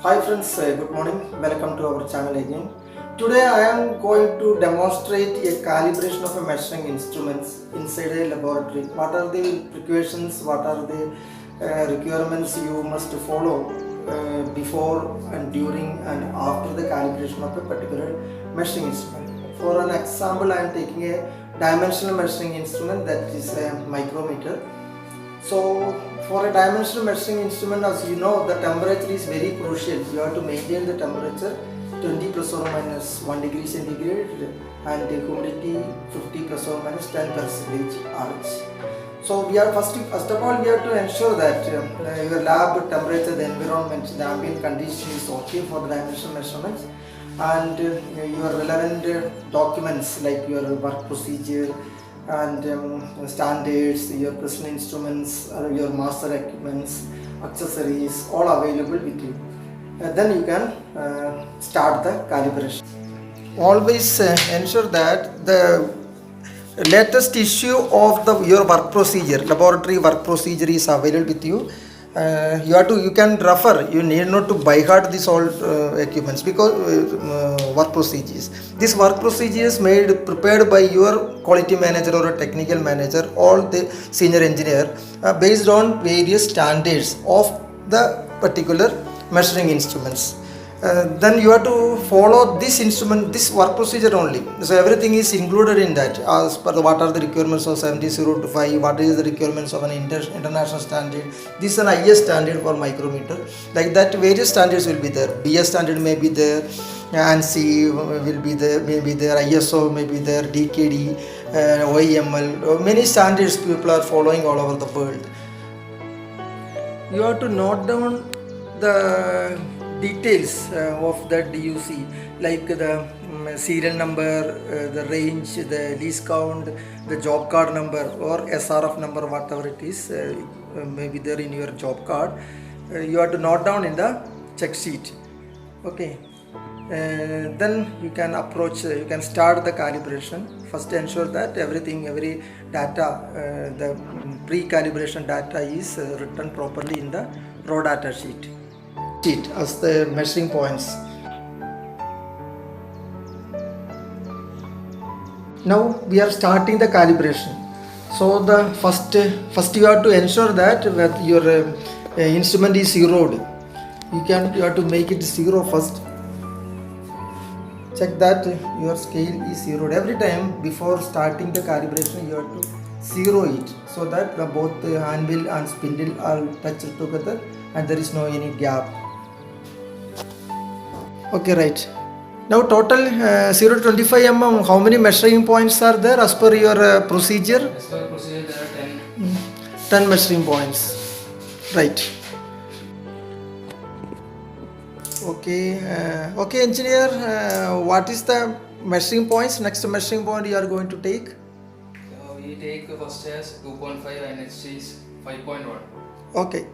Hi friends, good morning. Welcome to our channel again. Today I am going to demonstrate a calibration of a measuring instruments inside a laboratory. What are the precautions, what are the requirements you must follow before and during and after the calibration of a particular measuring instrument. For an example, I am taking a dimensional measuring instrument, that is a micrometer. So for a dimensional measuring instrument, as you know, the temperature is very crucial. You have to maintain the temperature 20 plus or minus 1 degree centigrade and the humidity 50 plus or minus 10 percentage RH. So we are first of all we have to ensure that your lab temperature, the environment, the ambient condition is okay for the dimensional measurements, and your relevant documents like your work procedure and standards, your personal instruments, your master equipments, accessories, all available with you. Then you can start the calibration. Always ensure that the latest issue of your work procedure, laboratory work procedure, is available with you. You can refer, you need not to by heart these all equipments, because work procedures, this work procedures prepared by your quality manager or a technical manager or the senior engineer, based on various standards of the particular measuring instruments. Then you have to follow this instrument, this work procedure only. So everything is included in that, as per what are the requirements of 7005, what is the requirements of an international standard. This is an IS standard for micrometer. Like that, various standards will be there. BS standard may be there, ANSI will be there, maybe there, ISO may be there, DKD, OEML. Many standards people are following all over the world. You have to note down the details of that DUC, like the serial number, the range, the lease count, the job card number or SRF number, whatever it is, maybe there in your job card. You have to note down in the check sheet. Okay. Then you can approach, you can start the calibration. First ensure that every data, the pre-calibration data is written properly in the raw data sheet as the measuring points. Now we are starting the calibration. So the first you have to ensure that your instrument is zeroed. You have to make it zero first. Check that your scale is zeroed. Every time before starting the calibration, you have to zero it, so that both the anvil and spindle are touched together and there is no any gap. Okay, right. Now total 0 to 25 mm, how many measuring points are there as per your procedure? As per procedure there are 10. 10 measuring points. Right. Okay, okay engineer, what is the measuring points? Next measuring point you are going to take? We take first as 2.5 and next is 5.1. Okay.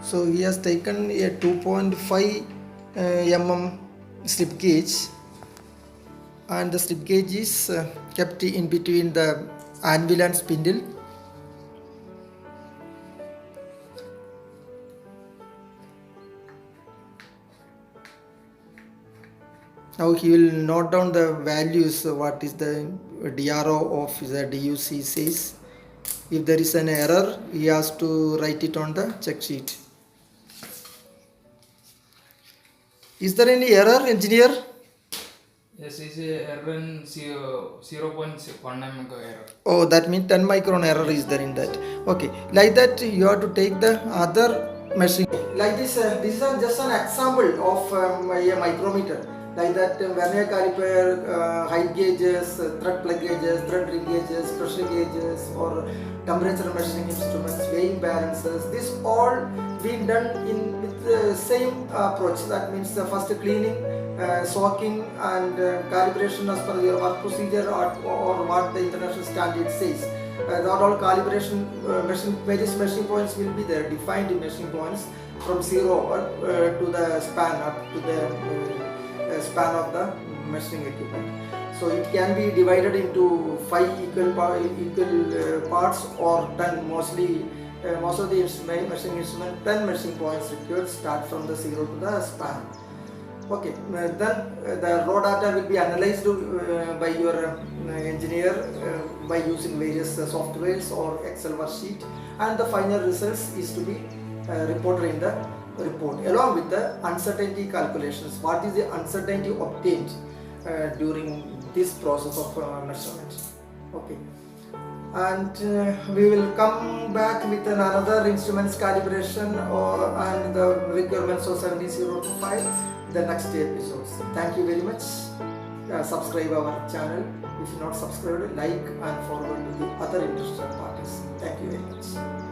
So he has taken a 2.5 mm slip gauge, and the slip gauge is kept in between the anvil and spindle. Now he will note down the values, what is the DRO of the DUC says. If there is an error, he has to write it on the check sheet. Is there any error, engineer? Yes, is a error in 0.1 mm error. Oh, that means 10 micron error is there in that. Okay, like that you have to take the other measuring. Like this, this is just an example of a micrometer. Like that, vernier caliper, height gauges, thread plug gauges, thread ring gauges, pressure gauges, or temperature measuring instruments, weighing balances. This all being done with the same approach. That means first cleaning, soaking, and calibration as per your work procedure or what the international standard says. Not all calibration various measuring points will be there, defined measuring points from 0 to the span, up to the span of the measuring equipment. So it can be divided into 5 equal parts or 10. Mostly most of the measuring instrument 10 measuring points required, start from the 0 to the span. Okay, then the raw data will be analyzed by your engineer by using various softwares or Excel worksheet, and the final results is to be reported in the report along with the uncertainty calculations. What is the uncertainty obtained during this process of measurement? Okay, and we will come back with another instruments calibration and the requirements of 17025 the next episodes. Thank you very much. Subscribe our channel if you not subscribed, like and forward to the other interested parties. Thank you very much.